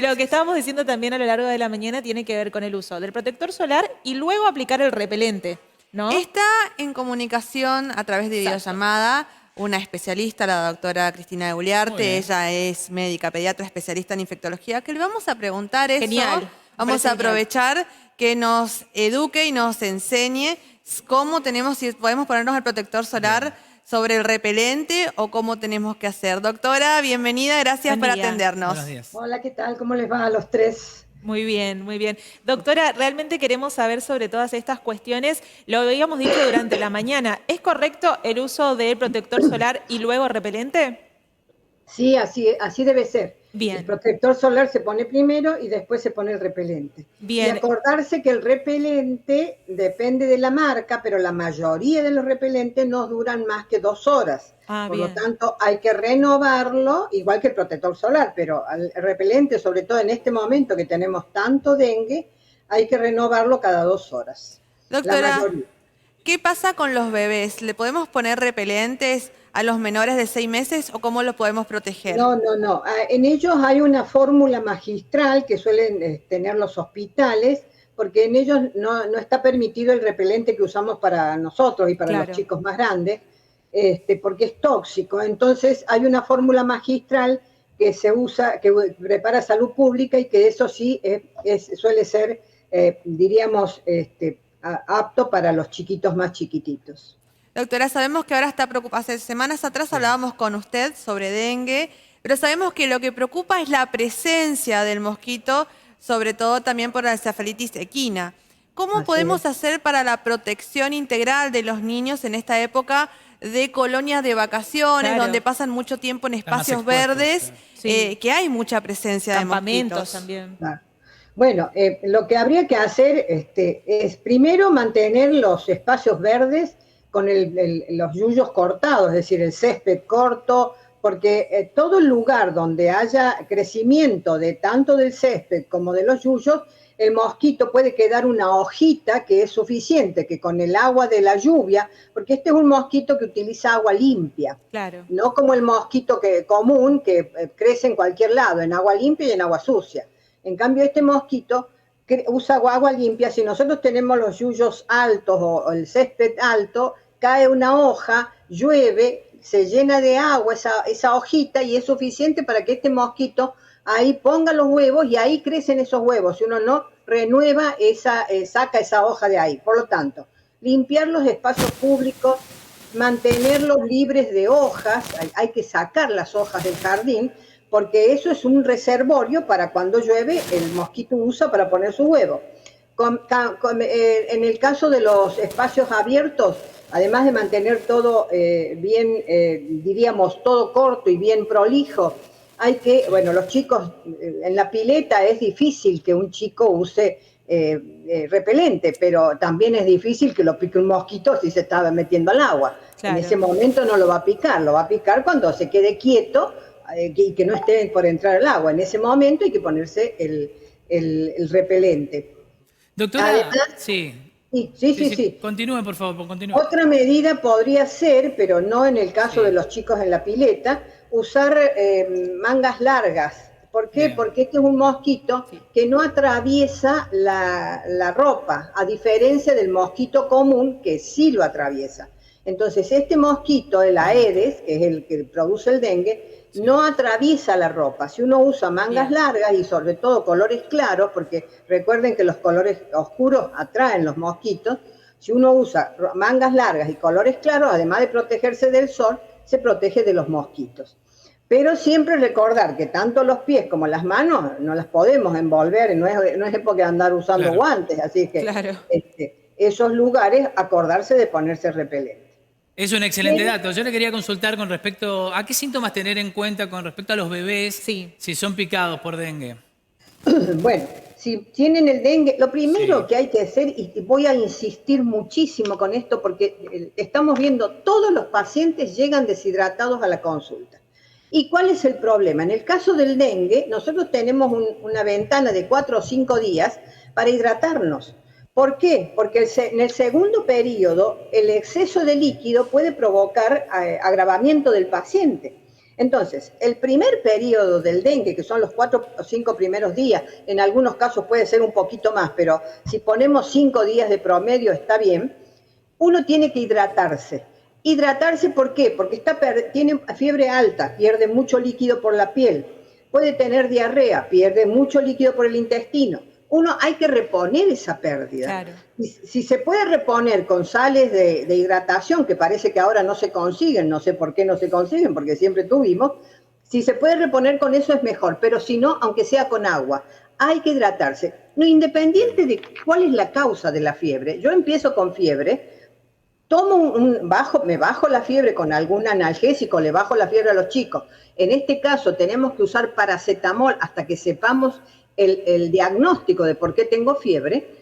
Lo que estábamos diciendo también a lo largo de la mañana tiene que ver con el uso del protector solar y luego aplicar el repelente, ¿no? Está en comunicación a través de Exacto. videollamada una especialista, la doctora Cristina de Muy Uliarte. bien. Ella es médica pediatra especialista en infectología, que le vamos a preguntar eso. Genial, me Vamos parece a genial. aprovechar que nos eduque y nos enseñe cómo tenemos, si podemos ponernos el protector solar Bien. sobre el repelente o cómo tenemos que hacer. Doctora, bienvenida, gracias Buen por día. atendernos. Buenos días. Hola, ¿qué tal? ¿Cómo les va a los tres? Muy bien, muy bien. Doctora, realmente queremos saber sobre todas estas cuestiones. Lo habíamos dicho durante la mañana. ¿Es correcto el uso del protector solar y luego repelente? Sí, así debe ser. El Bien, protector solar se pone primero y después se pone el repelente. Y bien. acordarse que el repelente depende de la marca, pero la mayoría de los repelentes no duran más que 2 horas. Ah, Por lo bien. tanto, hay que renovarlo, igual que el protector solar, pero el repelente, sobre todo en este momento que tenemos tanto dengue, hay que renovarlo cada 2 horas. La Doctora, mayoría. ¿qué pasa con los bebés? ¿Le podemos poner repelentes a los menores de 6 meses o cómo los podemos proteger? No, no, no. En ellos hay una fórmula magistral que suelen tener los hospitales, porque en ellos no está permitido el repelente que usamos para nosotros y para los Claro. chicos más grandes, porque es tóxico. Entonces hay una fórmula magistral que se usa, que prepara Salud Pública y que eso sí suele ser, diríamos, apto para los chiquitos más chiquititos. Doctora, sabemos que ahora está preocupada. Hace semanas atrás Sí. hablábamos con usted sobre dengue, pero sabemos que lo que preocupa es la presencia del mosquito, sobre todo también por la encefalitis equina. ¿Cómo Así es. podemos hacer para la protección integral de los niños en esta época de colonias de vacaciones, Claro. donde pasan mucho tiempo en Están más espacios expuestos, verdes, claro. Sí. que hay mucha presencia de Campamentos mosquitos? también. Claro. Bueno, lo que habría que hacer es primero mantener los espacios verdes con los yuyos cortados, es decir, el césped corto, porque todo el lugar donde haya crecimiento de tanto del césped como de los yuyos, el mosquito puede quedar una hojita que es suficiente, que con el agua de la lluvia, porque este es un mosquito que utiliza agua limpia, Claro. no como el mosquito común que crece en cualquier lado, en agua limpia y en agua sucia. En cambio, este mosquito usa agua limpia. Si nosotros tenemos los yuyos altos o el césped alto, cae una hoja, llueve, se llena de agua esa hojita y es suficiente para que este mosquito ahí ponga los huevos y ahí crecen esos huevos. Si uno no renueva, saca esa hoja de ahí. Por lo tanto, limpiar los espacios públicos, mantenerlos libres de hojas, hay que sacar las hojas del jardín, porque eso es un reservorio para cuando llueve el mosquito usa para poner su huevo. En el caso de los espacios abiertos, además de mantener todo bien, diríamos, todo corto y bien prolijo, hay que, bueno, los chicos, en la pileta es difícil que un chico use repelente, pero también es difícil que lo pique un mosquito si se está metiendo al agua. En ese Claro. momento no lo va a picar cuando se quede quieto y que no esté por entrar al agua. En ese momento hay que ponerse el repelente. Doctora, Además, sí. sí, sí, Sí, sí, sí. sí. Continúe, por favor, continúe. Otra medida podría ser, pero no en el caso de Sí. los chicos en la pileta, usar mangas largas. ¿Por qué? Bien. Porque este es un mosquito Sí. que no atraviesa la ropa, a diferencia del mosquito común que sí lo atraviesa. Entonces, este mosquito, el Aedes, que es el que produce el dengue, Sí. no atraviesa la ropa. Si uno usa mangas Bien. largas y sobre todo colores claros, porque recuerden que los colores oscuros atraen los mosquitos, si uno usa mangas largas y colores claros, además de protegerse del sol, se protege de los mosquitos. Pero siempre recordar que tanto los pies como las manos no las podemos envolver, no es época de andar usando Claro. guantes, así que Claro. esos lugares acordarse de ponerse repelente. Es un excelente Pero, dato. Yo le quería consultar con respecto a qué síntomas tener en cuenta con respecto a los bebés Sí. si son picados por dengue. bueno, si tienen el dengue, lo primero Sí. que hay que hacer, y voy a insistir muchísimo con esto porque estamos viendo todos los pacientes llegan deshidratados a la consulta. ¿Y cuál es el problema? En el caso del dengue, nosotros tenemos una ventana de 4 o 5 días para hidratarnos. ¿Por qué? Porque en el segundo periodo el exceso de líquido puede provocar agravamiento del paciente. Entonces, el primer periodo del dengue, que son los 4 o 5 primeros días, en algunos casos puede ser un poquito más, pero si ponemos 5 días de promedio está bien, uno tiene que hidratarse. ¿Hidratarse por qué? Porque tiene fiebre alta, pierde mucho líquido por la piel, puede tener diarrea, pierde mucho líquido por el intestino. Uno hay que reponer esa pérdida. Claro. Si se puede reponer con sales de hidratación, que parece que ahora no se consiguen, no sé por qué no se consiguen, porque siempre tuvimos, si se puede reponer con eso es mejor, pero si no, aunque sea con agua, hay que hidratarse. No, independiente de cuál es la causa de la fiebre, yo empiezo con fiebre, me bajo la fiebre con algún analgésico, le bajo la fiebre a los chicos. En este caso tenemos que usar paracetamol hasta que sepamos el diagnóstico de por qué tengo fiebre.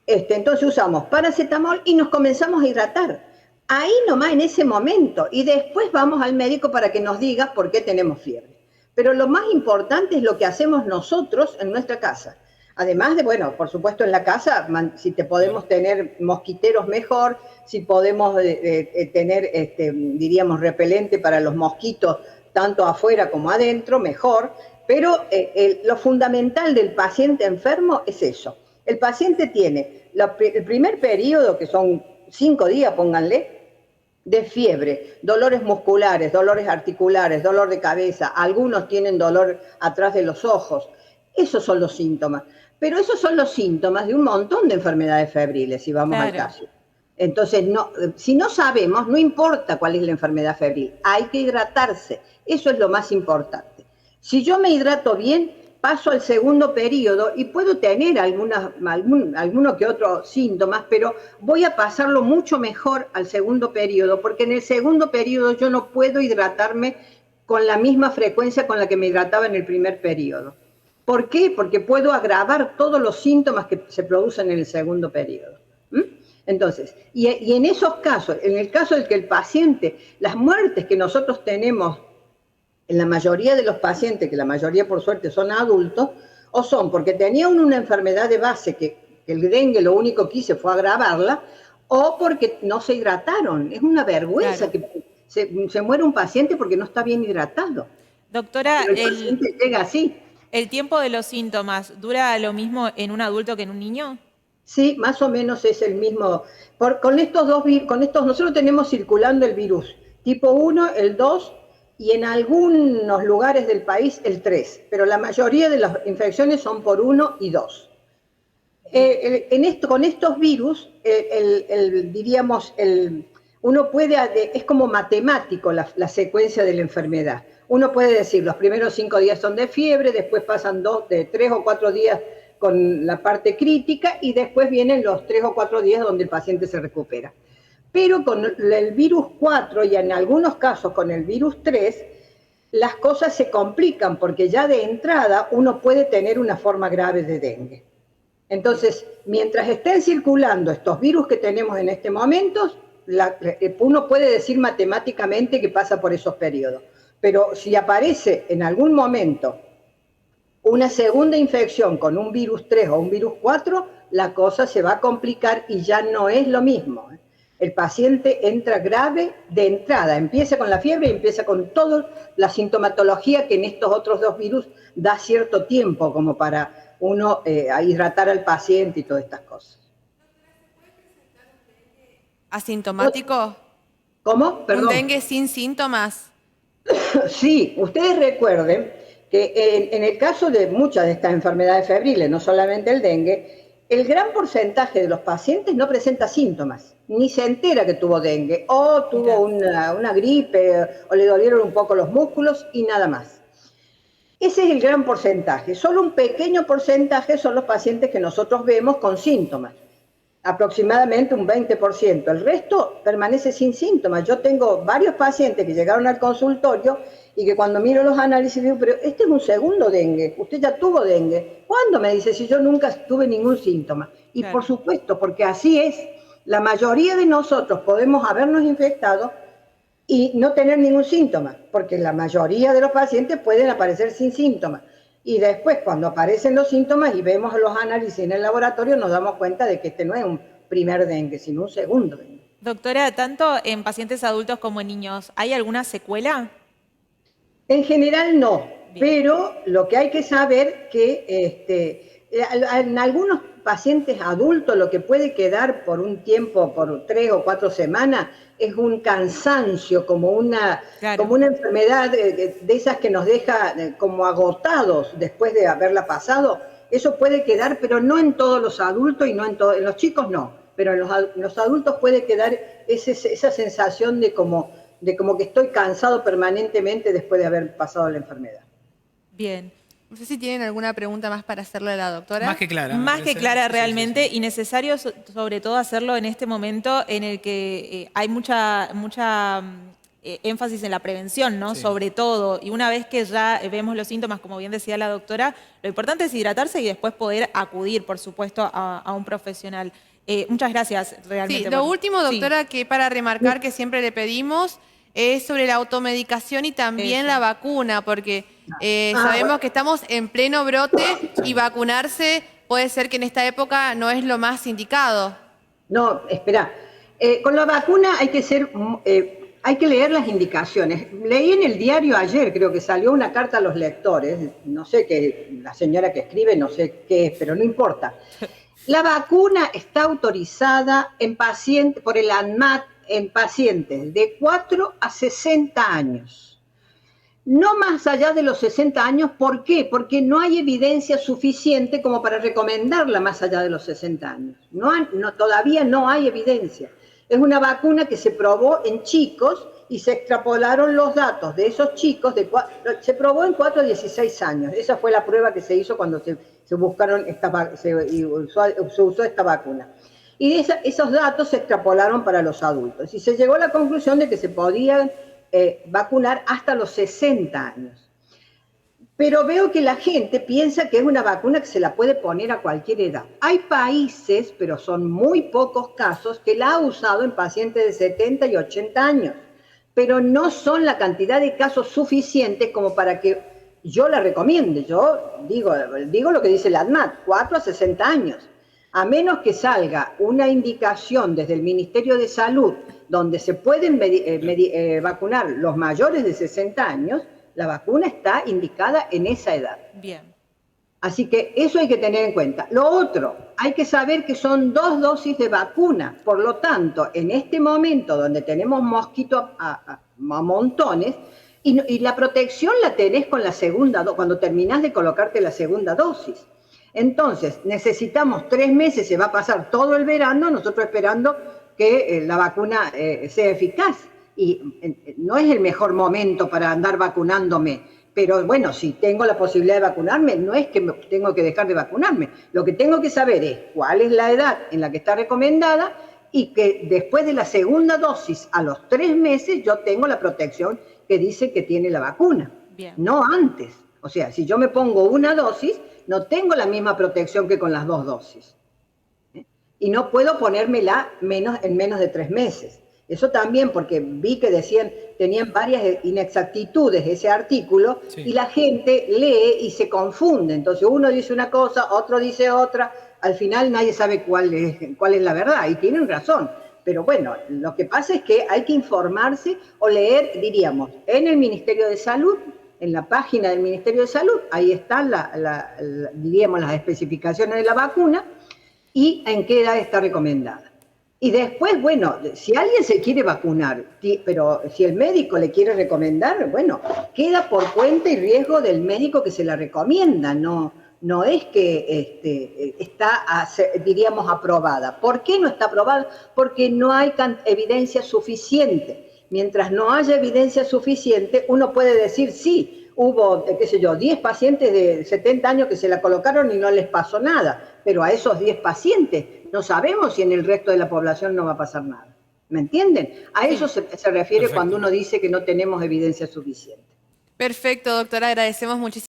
Entonces usamos paracetamol y nos comenzamos a hidratar. Ahí nomás en ese momento. Y después vamos al médico para que nos diga por qué tenemos fiebre. Pero lo más importante es lo que hacemos nosotros en nuestra casa. Además de, bueno, por supuesto en la casa, si te podemos tener mosquiteros mejor, si podemos tener, diríamos, repelente para los mosquitos, tanto afuera como adentro, mejor. Pero lo fundamental del paciente enfermo es eso. El paciente tiene el primer periodo, que son 5 días, pónganle, de fiebre, dolores musculares, dolores articulares, dolor de cabeza, algunos tienen dolor atrás de los ojos. Esos son los síntomas. Pero esos son los síntomas de un montón de enfermedades febriles, si vamos al caso. Entonces, si no sabemos, no importa cuál es la enfermedad febril, hay que hidratarse. Eso es lo más importante. Si yo me hidrato bien, paso al segundo periodo y puedo tener alguno que otro síntomas, pero voy a pasarlo mucho mejor al segundo periodo, porque en el segundo periodo yo no puedo hidratarme con la misma frecuencia con la que me hidrataba en el primer periodo. ¿Por qué? Porque puedo agravar todos los síntomas que se producen en el segundo periodo. Entonces, y en esos casos, en el caso de que el paciente, las muertes que nosotros tenemos en la mayoría de los pacientes, que la mayoría por suerte son adultos, o son porque tenían una enfermedad de base que el dengue lo único que hizo fue agravarla, o porque no se hidrataron. Es una vergüenza que se muere un paciente porque no está bien hidratado. Doctora, pero el paciente llega así. ¿El tiempo de los síntomas dura lo mismo en un adulto que en un niño? Sí, más o menos es el mismo. Con estos nosotros tenemos circulando el virus tipo 1, el 2 y en algunos lugares del país el 3, pero la mayoría de las infecciones son por 1 y 2. Con estos virus, diríamos, uno puede, es como matemático la secuencia de la enfermedad. Uno puede decir, los primeros 5 días son de fiebre, después pasan 3 o 4 días con la parte crítica y después vienen los 3 o 4 días donde el paciente se recupera. Pero con el virus 4 y en algunos casos con el virus 3, las cosas se complican porque ya de entrada uno puede tener una forma grave de dengue. Entonces, mientras estén circulando estos virus que tenemos en este momento, uno puede decir matemáticamente que pasa por esos periodos. Pero si aparece en algún momento una segunda infección con un virus 3 o un virus 4, la cosa se va a complicar y ya no es lo mismo. El paciente entra grave de entrada, empieza con la fiebre y empieza con toda la sintomatología que en estos otros 2 virus da cierto tiempo como para uno hidratar al paciente y todas estas cosas. ¿Asintomático? ¿Cómo? Perdón. ¿Un dengue sin síntomas? Sí, ustedes recuerden que en el caso de muchas de estas enfermedades febriles, no solamente el dengue, el gran porcentaje de los pacientes no presenta síntomas, ni se entera que tuvo dengue, o tuvo una gripe, o le dolieron un poco los músculos y nada más. Ese es el gran porcentaje. Solo un pequeño porcentaje son los pacientes que nosotros vemos con síntomas. Aproximadamente un 20%. El resto permanece sin síntomas. Yo tengo varios pacientes que llegaron al consultorio y que cuando miro los análisis digo, pero este es un segundo dengue, usted ya tuvo dengue. ¿Cuándo? Me dice, si yo nunca tuve ningún síntoma. Y claro, por supuesto, porque así es. La mayoría de nosotros podemos habernos infectado y no tener ningún síntoma, porque la mayoría de los pacientes pueden aparecer sin síntomas. Y después, cuando aparecen los síntomas y vemos los análisis en el laboratorio, nos damos cuenta de que este no es un primer dengue, sino un segundo dengue. Doctora, tanto en pacientes adultos como en niños, ¿hay alguna secuela? En general no, Bien. pero lo que hay que saber que en algunos pacientes adultos lo que puede quedar por un tiempo, por 3 o 4 semanas, es un cansancio, Claro. como una enfermedad de esas que nos deja como agotados después de haberla pasado. Eso puede quedar, pero no en todos los adultos y no en los chicos no, pero en los adultos puede quedar esa sensación de como que estoy cansado permanentemente después de haber pasado la enfermedad. Bien. No sé si tienen alguna pregunta más para hacerle a la doctora. Más que clara. me Más que parece. clara Sí, sí, realmente sí. y necesario sobre todo hacerlo en este momento en el que hay mucha énfasis en la prevención, ¿no? Sí. Sobre todo. Y una vez que ya vemos los síntomas, como bien decía la doctora, lo importante es hidratarse y después poder acudir, por supuesto, a un profesional. Muchas gracias realmente. Sí, lo último, Sí, doctora, que para remarcar que siempre le pedimos es sobre la automedicación y también Eso. la vacuna, porque Ah, sabemos bueno. que estamos en pleno brote y vacunarse puede ser que en esta época no es lo más indicado. No, espera. Con la vacuna hay que leer las indicaciones. Leí en el diario ayer, creo que salió una carta a los lectores, no sé qué, la señora que escribe, no sé qué es, pero no importa. La vacuna está autorizada por el ANMAT en pacientes de 4 a 60 años. No más allá de los 60 años, ¿por qué? Porque no hay evidencia suficiente como para recomendarla más allá de los 60 años. Todavía no hay evidencia. Es una vacuna que se probó en chicos y se extrapolaron los datos de esos chicos, se probó en 4 a 16 años. Esa fue la prueba que se hizo cuando se usó esta vacuna. Y esos datos se extrapolaron para los adultos. Y se llegó a la conclusión de que se podían vacunar hasta los 60 años. Pero veo que la gente piensa que es una vacuna que se la puede poner a cualquier edad. Hay países, pero son muy pocos casos, que la ha usado en pacientes de 70 y 80 años, pero no son la cantidad de casos suficientes como para que yo la recomiende. Yo digo lo que dice la ANMAT, 4 a 60 años. A menos que salga una indicación desde el Ministerio de Salud donde se pueden vacunar los mayores de 60 años, la vacuna está indicada en esa edad. Bien. Así que eso hay que tener en cuenta. Lo otro, hay que saber que son 2 dosis de vacuna. Por lo tanto, en este momento donde tenemos mosquitos a montones, y la protección la tenés con la segunda dosis, cuando terminás de colocarte la segunda dosis. Entonces, necesitamos 3 meses, se va a pasar todo el verano, nosotros esperando que la vacuna sea eficaz. Y no es el mejor momento para andar vacunándome, pero bueno, si tengo la posibilidad de vacunarme, no es que tengo que dejar de vacunarme. Lo que tengo que saber es cuál es la edad en la que está recomendada y que después de la segunda dosis, a los 3 meses, yo tengo la protección que dice que tiene la vacuna. Bien. No antes. O sea, si yo me pongo una dosis, no tengo la misma protección que con las 2 dosis. Y no puedo ponérmela en menos de 3 meses. Eso también, porque vi que tenían varias inexactitudes ese artículo, Sí. y la gente lee y se confunde. Entonces uno dice una cosa, otro dice otra, al final nadie sabe cuál es la verdad, y tienen razón. Pero bueno, lo que pasa es que hay que informarse o leer, diríamos, en el Ministerio de Salud, en la página del Ministerio de Salud, ahí están diríamos, las especificaciones de la vacuna y en qué edad está recomendada. Y después, bueno, si alguien se quiere vacunar, pero si el médico le quiere recomendar, bueno, queda por cuenta y riesgo del médico que se la recomienda, no es que está, diríamos, aprobada. ¿Por qué no está aprobada? Porque no hay evidencia suficiente. Mientras no haya evidencia suficiente, uno puede decir, sí, hubo, qué sé yo, 10 pacientes de 70 años que se la colocaron y no les pasó nada, pero a esos 10 pacientes no sabemos si en el resto de la población no va a pasar nada. ¿Me entienden? A eso se refiere Perfecto. cuando uno dice que no tenemos evidencia suficiente. Perfecto, doctora, agradecemos muchísimo.